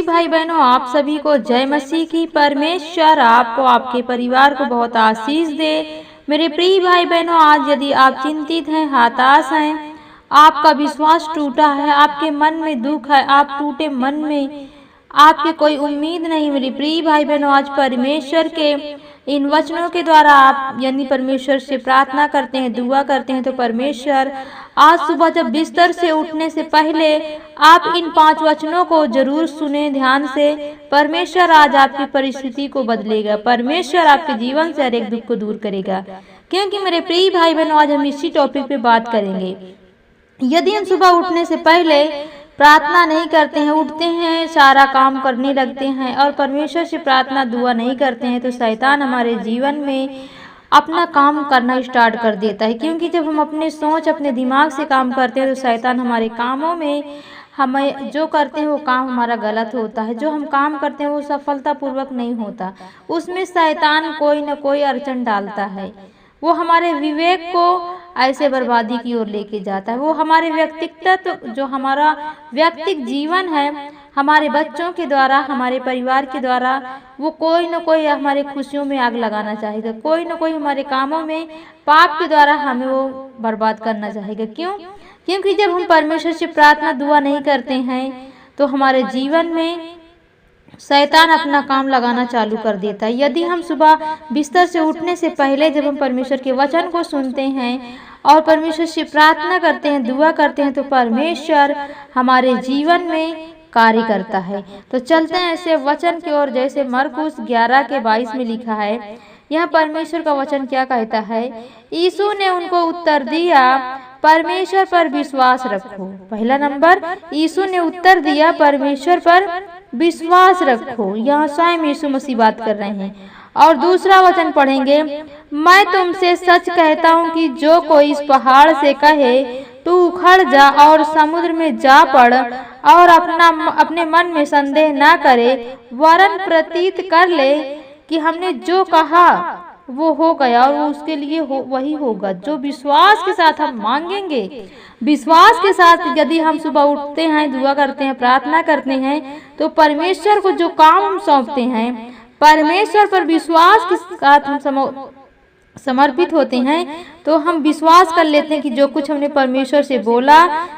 भाई बहनों, आप सभी को जय मसीह की। परमेश्वर आपको, आपके परिवार को बहुत आशीष दे। मेरे प्रिय भाई बहनों, आज यदि आप चिंतित हैं, हताश हैं, आपका विश्वास टूटा है, आपके मन में दुख है, आप टूटे मन में आपके कोई उम्मीद नहीं, मेरे प्रिय भाई बहनों, आज परमेश्वर के इन वचनों के द्वारा आप यदि परमेश्वर से प्रार्थना करते हैं, दुआ करते हैं, तो परमेश्वर आज सुबह जब बिस्तर से उठने से पहले आप इन 5 वचनों को जरूर सुने ध्यान से। परमेश्वर आज आपकी परिस्थिति को बदलेगा, परमेश्वर आपके जीवन से हर एक दुख को दूर करेगा। क्योंकि मेरे प्रिय भाई बहनों, आज हम इसी टॉपिक पे बात करेंगे। यदि हम सुबह उठने से पहले प्रार्थना नहीं करते हैं, उठते हैं, सारा काम करने लगते हैं और परमेश्वर से प्रार्थना दुआ नहीं करते हैं, तो शैतान हमारे जीवन में अपना काम करना स्टार्ट कर देता है। क्योंकि जब हम अपने सोच, अपने दिमाग से काम करते हैं, तो शैतान हमारे कामों में हमें जो करते हैं वो काम हमारा गलत होता है। जो हम काम करते हैं वो सफलतापूर्वक नहीं होता, उसमें शैतान कोई न कोई अड़चन डालता है। वो हमारे विवेक को ऐसे बर्बादी की ओर लेके जाता है। वो हमारे व्यक्तित्व, जो हमारा व्यक्तिगत जीवन है, हमारे बच्चों के द्वारा, हमारे परिवार के द्वारा, वो कोई न कोई हमारे खुशियों में आग लगाना चाहेगा, कोई न कोई हमारे कामों में पाप के द्वारा हमें वो बर्बाद करना चाहेगा। क्यों? क्योंकि जब हम परमेश्वर से प्रार्थना दुआ नहीं करते हैं, तो हमारे जीवन में शैतान अपना काम लगाना चालू कर देता है। यदि हम सुबह बिस्तर से उठने से पहले जब हम परमेश्वर के वचन को सुनते हैं और परमेश्वर से प्रार्थना करते हैं, दुआ करते हैं, तो परमेश्वर हमारे जीवन में कार्य करता है। तो चलते हैं ऐसे वचन की ओर, जैसे मरकुस 11:22 में लिखा है। यह परमेश्वर का वचन क्या कहता है? यीशु ने उनको उत्तर दिया, परमेश्वर पर विश्वास रखो। पहला नंबर, यीशु ने उत्तर दिया, परमेश्वर पर विश्वास रखो। यहाँ स्वयं यीशु मसीह बात कर रहे हैं। और दूसरा वचन पढ़ेंगे, मैं तुमसे सच कहता हूँ कि जो कोई इस पहाड़ से कहे तू उखड़ जा और समुद्र में जा पड़, और अपने मन में संदेह ना करे, वरन प्रतीत कर ले कि हमने जो कहा वो हो गया, और उसके लिए वही होगा। जो विश्वास के साथ हम मांगेंगे, विश्वास के साथ यदि हम सुबह उठते हैं, दुआ करते हैं, प्रार्थना करते हैं, तो परमेश्वर को जो काम हम सौंपते हैं, परमेश्वर पर विश्वास के साथ हम समर्पित होते हैं, तो हम विश्वास कर लेते हैं कि जो कुछ हमने परमेश्वर से बोला,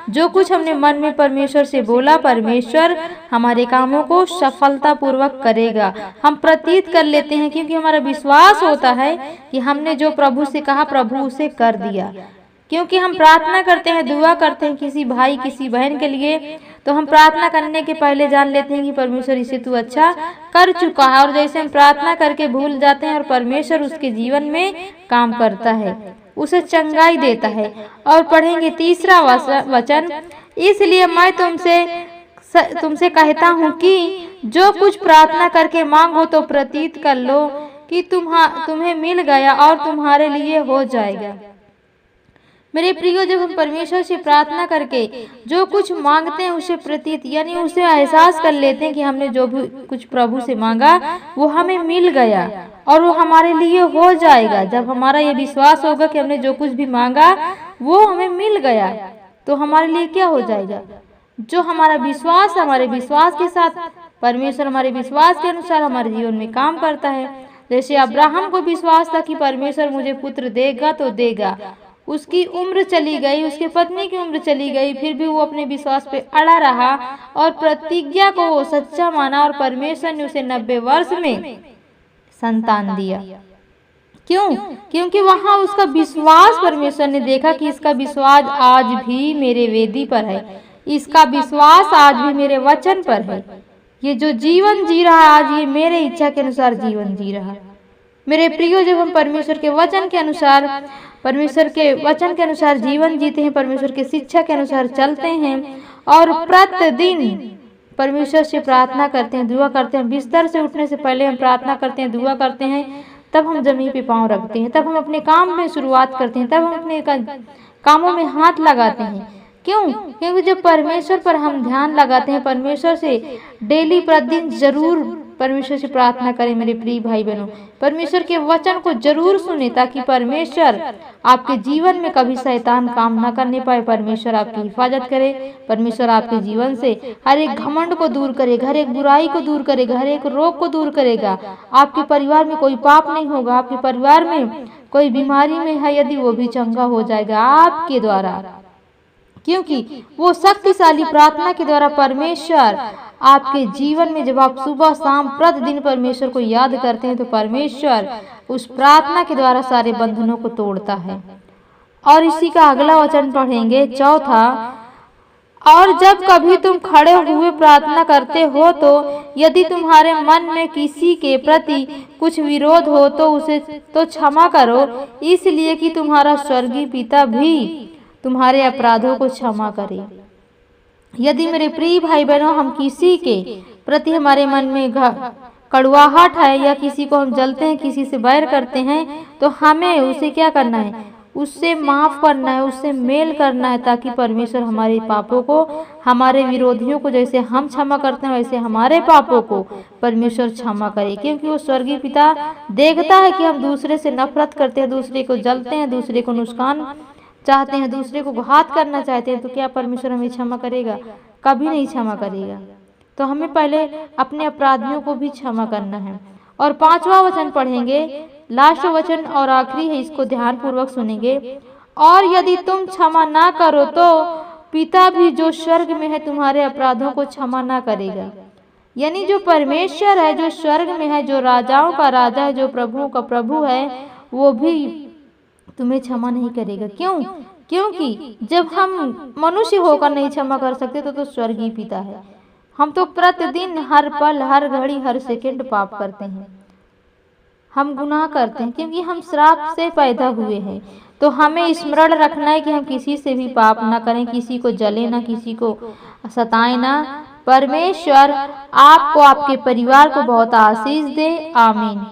जो कुछ हमने मन में परमेश्वर से बोला, परमेश्वर हमारे कामों को सफलतापूर्वक करेगा। हम प्रतीत कर लेते हैं, क्योंकि हमारा विश्वास होता है कि हमने जो प्रभु से कहा, प्रभु उसे कर दिया। क्योंकि हम प्रार्थना करते हैं, दुआ करते हैं किसी भाई, किसी बहन के लिए, तो हम प्रार्थना करने के पहले जान लेते हैं कि परमेश्वर इसे तू अच्छा कर चुका है। और जैसे हम प्रार्थना करके भूल जाते हैं, और परमेश्वर उसके जीवन में काम करता है, उसे चंगाई देता है। और पढ़ेंगे तीसरा वचन, इसलिए मैं तुमसे कहता हूँ कि जो कुछ प्रार्थना करके मांगो तो प्रतीत कर लो कि तुम्हें मिल गया और तुम्हारे लिए हो जाएगा। मेरे प्रियो, जब हम परमेश्वर से प्रार्थना करके जो कुछ मांगते हैं, उसे प्रतीत यानी उसे एहसास कर लेते हैं कि हमने जो भी कुछ प्रभु से मांगा वो हमें मिल गया और वो हमारे लिए हो जाएगा। जब हमारा ये विश्वास होगा कि हमने जो कुछ भी मांगा वो हमें मिल गया, तो हमारे लिए क्या हो जाएगा? जो हमारा विश्वास, हमारे विश्वास के साथ परमेश्वर हमारे विश्वास के अनुसार हमारे जीवन में काम करता है। जैसे अब्राहम को विश्वास था कि परमेश्वर मुझे पुत्र देगा तो देगा। उसकी उम्र चली गई, उसके पत्नी की उम्र चली गई, फिर भी वो अपने विश्वास पे अड़ा रहा और प्रतिज्ञा को वो सच्चा माना, और परमेश्वर ने उसे 90 वर्ष में संतान दिया। क्यों? क्योंकि वहां उसका विश्वास, परमेश्वर ने देखा कि इसका विश्वास आज भी मेरे वेदी पर है, इसका विश्वास आज भी मेरे वचन पर है। ये जो जीवन जी रहा है आज, ये मेरे इच्छा के अनुसार जीवन जी रहा है। मेरे प्रियो, जब हम परमेश्वर के वचन के अनुसार जीवन जीते हैं, परमेश्वर की शिक्षा के अनुसार चलते हैं और प्रतिदिन परमेश्वर से प्रार्थना करते हैं, दुआ करते हैं, बिस्तर से उठने से पहले हम प्रार्थना करते हैं, दुआ करते हैं, तब हम जमीन पे पांव रखते हैं, तब हम अपने काम में शुरुआत करते हैं, तब हम अपने कामों में हाथ लगाते हैं। क्यों? क्योंकि जब परमेश्वर पर हम ध्यान लगाते हैं, परमेश्वर से डेली प्रतिदिन जरूर परमेश्वर से प्रार्थना करें मेरे प्रिय भाई बहनों। परमेश्वर के वचन को जरूर सुने ताकि परमेश्वर आपके जीवन में कभी शैतान काम ना करने पाए। परमेश्वर आपकी हिफाजत करे। परमेश्वर आपके जीवन से हर एक घमंड को दूर करेगा, हर एक बुराई को दूर करेगा, हर एक रोग को दूर करेगा। आपके परिवार में कोई पाप नहीं होगा। आपके परिवार में कोई बीमारी में है यदि वो भी चंगा हो जाएगा आपके द्वारा, क्योंकि वो शक्तिशाली प्रार्थना के द्वारा परमेश्वर आपके जीवन में जब आप सुबह शाम प्रतिदिन परमेश्वर को याद करते हैं तो परमेश्वर उस प्रार्थना के द्वारा सारे बंधनों को तोड़ता है। और इसी का अगला वचन पढ़ेंगे, चौथा, और जब कभी तुम खड़े हुए प्रार्थना करते हो तो यदि तुम्हारे मन में किसी के प्रति कुछ विरोध हो तो उसे तो क्षमा करो, इसलिए कि तुम्हारा स्वर्गीय पिता भी तुम्हारे अपराधों को क्षमा करे। यदि मेरे प्रिय भाई बहनों हम किसी के प्रति हमारे मन में कड़वाहट है या किसी को हम जलते हैं, किसी से बैर करते हैं, तो हमें उसे क्या करना है, उससे माफ करना है, उससे मेल करना है, ताकि परमेश्वर हमारे पापों को, हमारे विरोधियों को जैसे हम क्षमा करते हैं वैसे हमारे पापों को परमेश्वर क्षमा करे। क्योंकि वो स्वर्गीय पिता देखता है कि हम दूसरे से नफरत करते हैं, दूसरे को जलते हैं, दूसरे को नुकसान चाहते हैं, दूसरे को घात करना चाहते हैं, तो क्या परमेश्वर हमें क्षमा करेगा? कभी नहीं क्षमा करेगा। तो हमें पहले अपने अपराधियों को भी क्षमा करना है। और पांचवा वचन पढ़ेंगे, लास्ट वचन और आखिरी है, इसको ध्यान पूर्वक सुनेंगे। और यदि तुम क्षमा ना करो तो पिता भी जो स्वर्ग में है तुम्हारे अपराधों को क्षमा ना करेगा। यानी जो परमेश्वर है, जो स्वर्ग में है, जो राजाओं का राजा है, जो प्रभुओं का प्रभु है, वो भी तुम्हें क्षमा नहीं करेगा। क्यों? क्योंकि जब हम मनुष्य होकर नहीं क्षमा कर सकते तो स्वर्गीय पिता है। हम तो प्रतिदिन हर पल, हर घड़ी, हर सेकंड पाप करते हैं, हम गुनाह करते हैं, क्योंकि हम श्राप से पैदा हुए हैं। तो हमें स्मरण रखना है कि हम किसी से भी पाप ना करें, किसी को जले ना, किसी को सताए ना। परमेश्वर आपको, आपके परिवार को बहुत आशीष दे। आमीन।